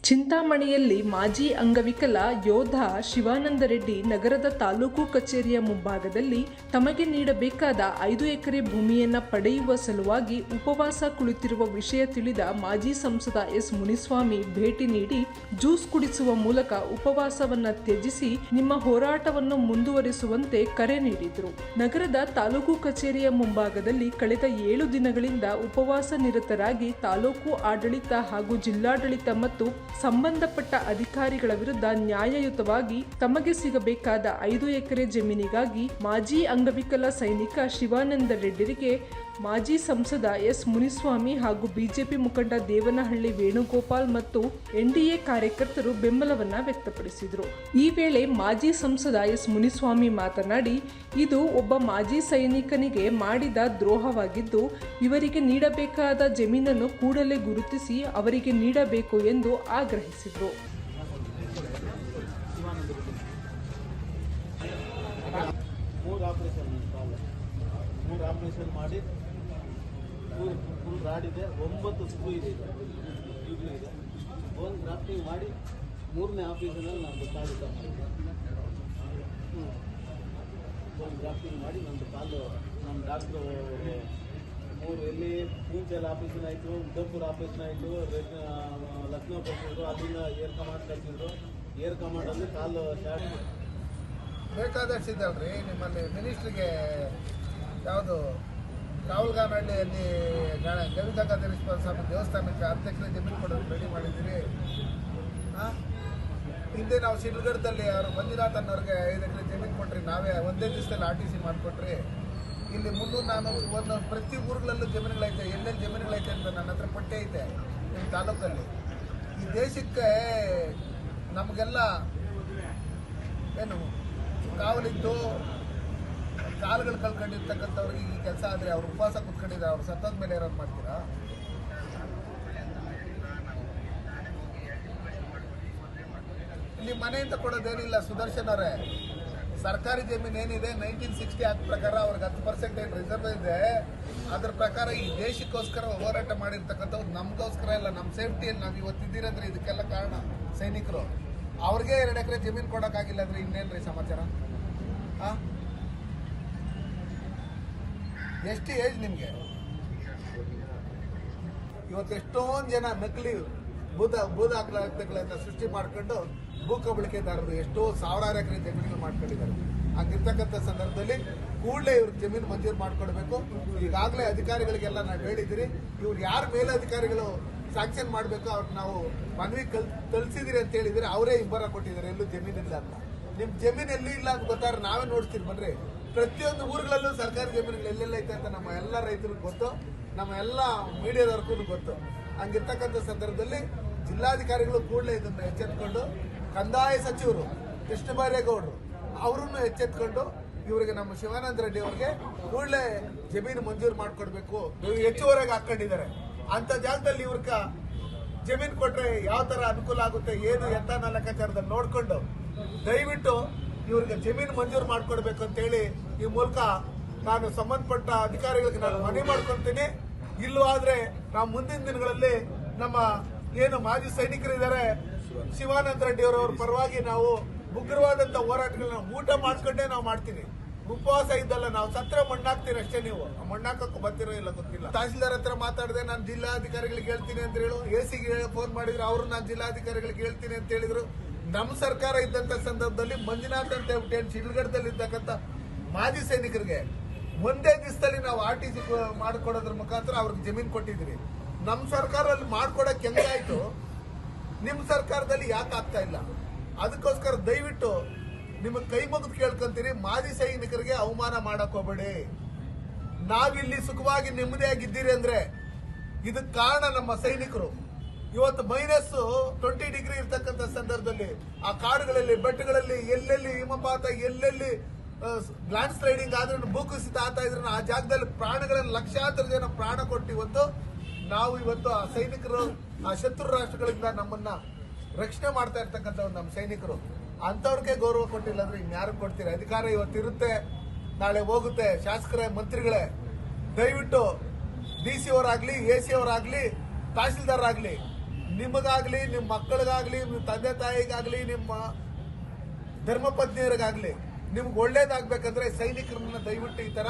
ಚಿಂತಾಮಣಿಯಲ್ಲಿ ಮಾಜಿ ಅಂಗವಿಕಲ ಯೋಧ ಶಿವಾನಂದ ರೆಡ್ಡಿ ನಗರದ ತಾಲೂಕು ಕಚೇರಿಯ ಮುಂಭಾಗದಲ್ಲಿ ತಮಗೆ ನೀಡಬೇಕಾದ 5 ಎಕರೆ ಭೂಮಿಯನ್ನು ಪಡೆಯುವ ಸಲುವಾಗಿ ಉಪವಾಸ ಕುಳಿತಿರುವ ವಿಷಯ ತಿಳಿದ ಮಾಜಿ ಸಂಸದ ಎಸ್ ಮುನಿಸ್ವಾಮಿ ಭೇಟಿ ನೀಡಿ ಜ್ಯೂಸ್ ಕುಡಿಸುವ ಮೂಲಕ ಉಪವಾಸವನ್ನು ತ್ಯಜಿಸಿ ನಿಮ್ಮ ಹೋರಾಟವನ್ನು ಮುಂದುವರಿಸುವಂತೆ ಕರೆ ನೀಡಿದರು. ನಗರದ ತಾಲೂಕು ಕಚೇರಿಯ ಮುಂಭಾಗದಲ್ಲಿ ಕಳೆದ 7 ದಿನಗಳಿಂದ ಉಪವಾಸ ನಿರತರಾಗಿ ತಾಲೂಕು ಆಡಳಿತ ಹಾಗೂ ಜಿಲ್ಲಾಡಳಿತ ಮತ್ತು ಸಂಬಂಧಪಟ್ಟ ಅಧಿಕಾರಿಗಳ ವಿರುದ್ಧ ನ್ಯಾಯಯುತವಾಗಿ ತಮಗೆ ಸಿಗಬೇಕಾದ 5 ಎಕರೆ ಜಮೀನಿಗಾಗಿ ಮಾಜಿ ಅಂಗವಿಕಲ ಸೈನಿಕ ಶಿವಾನಂದ ರೆಡ್ಡಿರಿಗೆ ಮಾಜಿ ಸಂಸದ ಎಸ್ ಮುನಿಸ್ವಾಮಿ ಹಾಗೂ ಬಿಜೆಪಿ ಮುಖಂಡ ದೇವನಹಳ್ಳಿ ವೇಣುಗೋಪಾಲ್ ಮತ್ತು ಎನ್ಡಿಎ ಕಾರ್ಯಕರ್ತರು ಬೆಂಬಲವನ್ನು ವ್ಯಕ್ತಪಡಿಸಿದರು. ಈ ವೇಳೆ ಮಾಜಿ ಸಂಸದ ಎಸ್ ಮುನಿಸ್ವಾಮಿ ಮಾತನಾಡಿ, ಇದು ಒಬ್ಬ ಮಾಜಿ ಸೈನಿಕನಿಗೆ ಮಾಡಿದ ದ್ರೋಹವಾಗಿದ್ದು ಇವರಿಗೆ ನೀಡಬೇಕಾದ ಜಮೀನನ್ನು ಕೂಡಲೇ ಗುರುತಿಸಿ ಅವರಿಗೆ ನೀಡಬೇಕು ಎಂದು ಆಗ್ರಹಿಸಿದರು. ಮೂರು ಆಪರೇಷನ್ ಮಾಡಿ ಫುಲ್ ರಾಡಿದೆ, 9 ಸ್ಕ್ರೂ ಇದೆ, ಈಗಲೂ ಇದೆ. ಬೋನ್ ಗ್ರಾಫ್ಟಿಂಗ್ ಮಾಡಿ 3ನೇ ಆಪರೇಷನಲ್ಲಿ ನಮ್ಮದು ಕಾಲು ಬೋನ್ ಗ್ರಾಫ್ಟಿಂಗ್ ಮಾಡಿ ನಮ್ಮದು ಕಾಲು ನಮ್ಮ ಡಾಕ್ಟ್ರು 3 ಎಲ್ಲಿ ಮೂಂಚಲ್ ಆಪರೇಷನ್ ಆಯಿತು, ಉದಯಪುರ ಆಪರೇಷನ್ ಆಯಿತು, ಲಕ್ನೋ ಕಳಿಸಿದ್ರು, ಅಲ್ಲಿಂದ ಏರ್ ಕಮಾಂಡ್ ಕಳಿಸಿದ್ರು. ಏರ್ ಕಮಾಂಡಲ್ಲಿ ಕಾಲು ಸ್ಟಾರ್ಟ್ ಬೇಕಾದಷ್ಟಿದ್ದಲ್ರಿ. ನಿಮ್ಮಲ್ಲಿ ಮಿನಿಸ್ಟ್ರಿಗೆ ಯಾವುದು ಕಾವಲ್ಗಾನಹಳ್ಳಿಯಲ್ಲಿ ಗವಿದಂಗಾಧರೇಶ್ವರ ಸ್ವಾಮಿ ದೇವಸ್ಥಾನಕ್ಕೆ 10 ಎಕರೆ ಜಮೀನು ಕೊಡೋದು ರೆಡಿ ಮಾಡಿದ್ದೀರಿ. ಹಿಂದೆ ನಾವು ಶಿಡ್ಲಘಟ್ಟದಲ್ಲಿ ಅವರು ಮಂಜುನಾಥ್ ಅನ್ನೋರಿಗೆ 5 ಎಕರೆ ಜಮೀನು ಕೊಟ್ರಿ, ನಾವೇ ಒಂದೇ ದಿವಸದಲ್ಲಿ RTC ಮಾಡಿಕೊಟ್ರಿ. ಇಲ್ಲಿ 300-400 ಒಂದು ಪ್ರತಿ ಊರುಗಳಲ್ಲೂ ಜಮೀನುಗಳೈತೆ, ಎಲ್ಲೆಲ್ಲಿ ಜಮೀನುಗಳೈತೆ ಅಂತ ನನ್ನ ಹತ್ರ ಪಟ್ಟಿ ಐತೆ ನಿಮ್ಮ ತಾಲೂಕಲ್ಲಿ. ಈ ದೇಶಕ್ಕೆ ನಮಗೆಲ್ಲ ಏನು ಕಾವಲಿದ್ದು ಕಾಲುಗಳು ಕಳ್ಕೊಂಡಿರ್ತಕ್ಕಂಥವ್ರಿಗೆ ಈ ಕೆಲಸ ಆದರೆ ಅವ್ರು ಉಪವಾಸ ಕೂತ್ಕೊಂಡಿದ್ದಾರೆ, ಅವ್ರು ಸತ್ತದ ಮೇಲೆ ಏನಾದ್ರು ಮಾಡ್ತೀರಾ? ಇಲ್ಲಿ ಮನೆಯಿಂದ ಕೊಡೋದೇನಿಲ್ಲ. ಸುದರ್ಶನ್ ಅವರೇ, ಸರ್ಕಾರಿ ಜಮೀನು ಏನಿದೆ 1960 ಆಕ್ಟ್ ಪ್ರಕಾರ ಅವ್ರಿಗೆ 10% ಏನು ರಿಸರ್ವ್ ಇದೆ, ಅದ್ರ ಪ್ರಕಾರ ಈ ದೇಶಕ್ಕೋಸ್ಕರ ಹೋರಾಟ ಮಾಡಿರ್ತಕ್ಕಂಥವ್ರು ನಮಗೋಸ್ಕರ ಇಲ್ಲ, ನಮ್ಮ ಸೇಫ್ಟಿಯಲ್ಲಿ ನಾವು ಇವತ್ತಿದ್ದೀರಂದ್ರೆ ಇದಕ್ಕೆಲ್ಲ ಕಾರಣ ಸೈನಿಕರು. ಅವ್ರಿಗೆ 2 ಎಕರೆ ಜಮೀನು ಕೊಡೋಕ್ಕಾಗಿಲ್ಲ ಅಂದ್ರೆ ಇನ್ನೇನ್ರಿ ಸಮಾಚಾರ? ಎಷ್ಟು ಏಜ್ ನಿಮಗೆ? ಇವತ್ತು ಎಷ್ಟೊಂದು ಜನ ನಕಲಿ ಬೂದಾಕ್ಗಳನ್ನ ಸೃಷ್ಟಿ ಮಾಡ್ಕೊಂಡು ಭೂ ಕಬಳಿಕೆದಾರರು ಎಷ್ಟೋ ಸಾವಿರಾರು ಎಕರೆ ಜಮೀನುಗಳು ಮಾಡ್ಕೊಂಡಿದ್ದಾರೆ. ಹಂಗಿರ್ತಕ್ಕಂಥ ಸಂದರ್ಭದಲ್ಲಿ ಕೂಡಲೇ ಇವ್ರಿಗೆ ಜಮೀನು ಮಂಜೂರು ಮಾಡ್ಕೊಡ್ಬೇಕು. ಈಗಾಗಲೇ ಅಧಿಕಾರಿಗಳಿಗೆಲ್ಲ ನಾವು ಹೇಳಿದಿರಿ, ಇವ್ರು ಯಾರ ಮೇಲೆ ಅಧಿಕಾರಿಗಳು ಸ್ಯಾಂಕ್ಷನ್ ಮಾಡಬೇಕು ಅವ್ರಿಗೆ ನಾವು ಮನವಿ ತಲುಪಿಸಿದಿರಿ ಅಂತ ಹೇಳಿದ್ರೆ ಅವರೇ ಇಬ್ಬರ ಕೊಟ್ಟಿದ್ದಾರೆ, ಎಲ್ಲೂ ಜಮೀನಿಲ್ಲ ಅಂತ. ನಿಮ್ಮ ಜಮೀನು ಎಲ್ಲಿ ಇಲ್ಲ ಅಂತ ಗೊತ್ತಾದ್ರೆ ನಾವೇ ನೋಡ್ತೀವಿ ಬನ್ರಿ. ಪ್ರತಿಯೊಂದು ಊರುಗಳಲ್ಲೂ ಸರ್ಕಾರಿ ಜಮೀನುಗಳು ಎಲ್ಲೆಲ್ಲ ಐತೆ ಅಂತ ನಮ್ಮ ಎಲ್ಲ ರೈತರಿಗೂ ಗೊತ್ತು, ನಮ್ಮ ಎಲ್ಲ ಮೀಡಿಯಾದವ್ರಿಗೂ ಗೊತ್ತು. ಹಂಗಿರ್ತಕ್ಕಂಥ ಸಂದರ್ಭದಲ್ಲಿ ಜಿಲ್ಲಾಧಿಕಾರಿಗಳು ಕೂಡಲೇ ಇದನ್ನು ಎಚ್ಚೆತ್ಕೊಂಡು, ಕಂದಾಯ ಸಚಿವರು ಕೃಷ್ಣ ಬೈರೇಗೌಡರು ಅವರನ್ನು ಎಚ್ಚೆತ್ಕೊಂಡು ಇವರಿಗೆ ನಮ್ಮ ಶಿವಾನಂದ ರೆಡ್ಡಿ ಅವರಿಗೆ ಕೂಡಲೇ ಜಮೀನು ಮಂಜೂರು ಮಾಡಿಕೊಡ್ಬೇಕು. ಹೆಚ್ಚುವರೆಗೆ ಹಾಕೊಂಡಿದ್ದಾರೆ ಅಂತ ಜಾಗದಲ್ಲಿ ಇವ್ರಕ ಜಮೀನು ಕೊಟ್ರೆ ಯಾವ ತರ ಅನುಕೂಲ ಆಗುತ್ತೆ, ಏನು ಎತ್ತ ಲೆಕ್ಕಾಚಾರದಲ್ಲಿ ನೋಡ್ಕೊಂಡು ದಯವಿಟ್ಟು ಇವ್ರಿಗೆ ಜಮೀನು ಮಂಜೂರು ಮಾಡಿಕೊಡ್ಬೇಕು ಅಂತೇಳಿ ಈ ಮೂಲಕ ನಾನು ಸಂಬಂಧಪಟ್ಟ ಅಧಿಕಾರಿಗಳಿಗೆ ನಾನು ಮನವಿ ಮಾಡ್ಕೊಳ್ತೀನಿ. ಇಲ್ಲವಾದ್ರೆ ನಾವು ಮುಂದಿನ ದಿನಗಳಲ್ಲಿ ನಮ್ಮ ಏನು ಮಾಜಿ ಸೈನಿಕರಿದ್ದಾರೆ ಶಿವಾನಂದ ರೆಡ್ಡಿ ಅವರವ್ರ ಪರವಾಗಿ ನಾವು ಉಗ್ರವಾದಂತ ಹೋರಾಟಗಳನ್ನ ಊಟ ಮಾಡ್ಕೊಂಡೇ ನಾವು ಮಾಡ್ತೀವಿ. ಉಪವಾಸ ಇದ್ದಲ್ಲ, ನಾವು ಸತ್ರ ಮಣ್ಣಾಕ್ತೀರಿ ಅಷ್ಟೇ. ನೀವು ಮಣ್ಣಾಕಕ್ಕೆ ಬರ್ತಿರೋ ಇಲ್ಲ ಗೊತ್ತಿಲ್ಲ. ತಹಸೀಲ್ದಾರ್ ಹತ್ರ ಮಾತಾಡಿದೆ, ನಾನು ಜಿಲ್ಲಾಧಿಕಾರಿಗಳಿಗೆ ಹೇಳ್ತೀನಿ ಅಂತ ಹೇಳು. ಎಸಿಗೆ ಫೋನ್ ಮಾಡಿದ್ರು, ಅವರು ನಾನು ಜಿಲ್ಲಾಧಿಕಾರಿಗಳಿಗೆ ಹೇಳ್ತೀನಿ ಅಂತ ಹೇಳಿದ್ರು. ನಮ್ಮ ಸರ್ಕಾರ ಇದ್ದಂತ ಸಂದರ್ಭದಲ್ಲಿ ಮಂಜುನಾಥ್ ಅಂತ ಹೇಳ್ಬಿಟ್ಟು ಶಿಡ್ಲಘಟ್ಟದಲ್ಲಿ ಇರ್ತಕ್ಕಂಥ ಮಾಜಿ ಸೈನಿಕರಿಗೆ ಒಂದೇ ದಿವಸದಲ್ಲಿ ನಾವು RTC ಮಾಡಿಕೊಡೋದ್ರ ಮುಖಾಂತರ ಅವ್ರಿಗೆ ಜಮೀನು ಕೊಟ್ಟಿದ್ರಿ. ನಮ್ಮ ಸರ್ಕಾರದಲ್ಲಿ ಮಾಡ್ಕೊಡಕ್ಕೆ ಹೆಂಗಾಯ್ತು, ನಿಮ್ಮ ಸರ್ಕಾರದಲ್ಲಿ ಯಾಕೆ ಆಗ್ತಾ ಇಲ್ಲ? ಅದಕ್ಕೋಸ್ಕರ ದಯವಿಟ್ಟು ನಿಮಗೆ ಕೈ ಮುಗಿದು ಕೇಳ್ಕೊಂತೀರಿ, ಮಾಜಿ ಸೈನಿಕರಿಗೆ ಅವಮಾನ ಮಾಡಕ್ ಹೋಗ್ಬೇಡಿ. ನಾವಿಲ್ಲಿ ಸುಖವಾಗಿ ನೆಮ್ಮದಿಯಾಗಿದ್ದೀರಿ ಅಂದ್ರೆ ಇದಕ್ಕೆ ಕಾರಣ ನಮ್ಮ ಸೈನಿಕರು. ಇವತ್ತು -20 ಡಿಗ್ರಿ ಇರ್ತಕ್ಕಂಥ ಸಂದರ್ಭದಲ್ಲಿ ಆ ಕಾಡುಗಳಲ್ಲಿ, ಬೆಟ್ಟಗಳಲ್ಲಿ ಎಲ್ಲೆಲ್ಲಿ ಹಿಮಪಾತ, ಎಲ್ಲೆಲ್ಲಿ ಲ್ಯಾಂಡ್ ಸ್ಲೈಡಿಂಗ್ ಆದ್ರೂ, ಭೂಕುಸಿತ ಆಗ್ತಾ ಇದ್ರು ಆ ಜಾಗದಲ್ಲಿ ಪ್ರಾಣಗಳನ್ನು ಲಕ್ಷಾಂತರ ಜನ ಪ್ರಾಣ ಕೊಟ್ಟು ಇವತ್ತು ಆ ಸೈನಿಕರು ಆ ಶತ್ರು ರಾಷ್ಟ್ರಗಳಿಂದ ನಮ್ಮನ್ನ ರಕ್ಷಣೆ ಮಾಡ್ತಾ ಇರ್ತಕ್ಕಂಥವ್ರು ನಮ್ಮ ಸೈನಿಕರು. ಅಂತವ್ರಿಗೆ ಗೌರವ ಕೊಟ್ಟಿಲ್ಲ ಅಂದ್ರೆ ಇನ್ಯಾರು ಕೊಡ್ತೀರಿ? ಅಧಿಕಾರ ಇವತ್ತು ಇರುತ್ತೆ, ನಾಳೆ ಹೋಗುತ್ತೆ. ಶಾಸಕರೇ, ಮಂತ್ರಿಗಳೇ, ದಯವಿಟ್ಟು DC ಅವರಾಗ್ಲಿ, AC ಅವರಾಗ್ಲಿ, ತಹಸೀಲ್ದಾರ್ ಆಗ್ಲಿ ನಿಮಗಾಗ್ಲಿ, ನಿಮ್ಮ ಮಕ್ಕಳಿಗಾಗ್ಲಿ, ನಿಮ್ಮ ತಂದೆ ತಾಯಿಗಾಗ್ಲಿ, ನಿಮ್ಮ ಧರ್ಮಪತ್ನಿಯರಿಗಾಗ್ಲಿ ನಿಮ್ಗೆ ಒಳ್ಳೇದಾಗ್ಬೇಕಂದ್ರೆ ಸೈನಿಕರನ್ನ ದಯವಿಟ್ಟು ಈ ತರ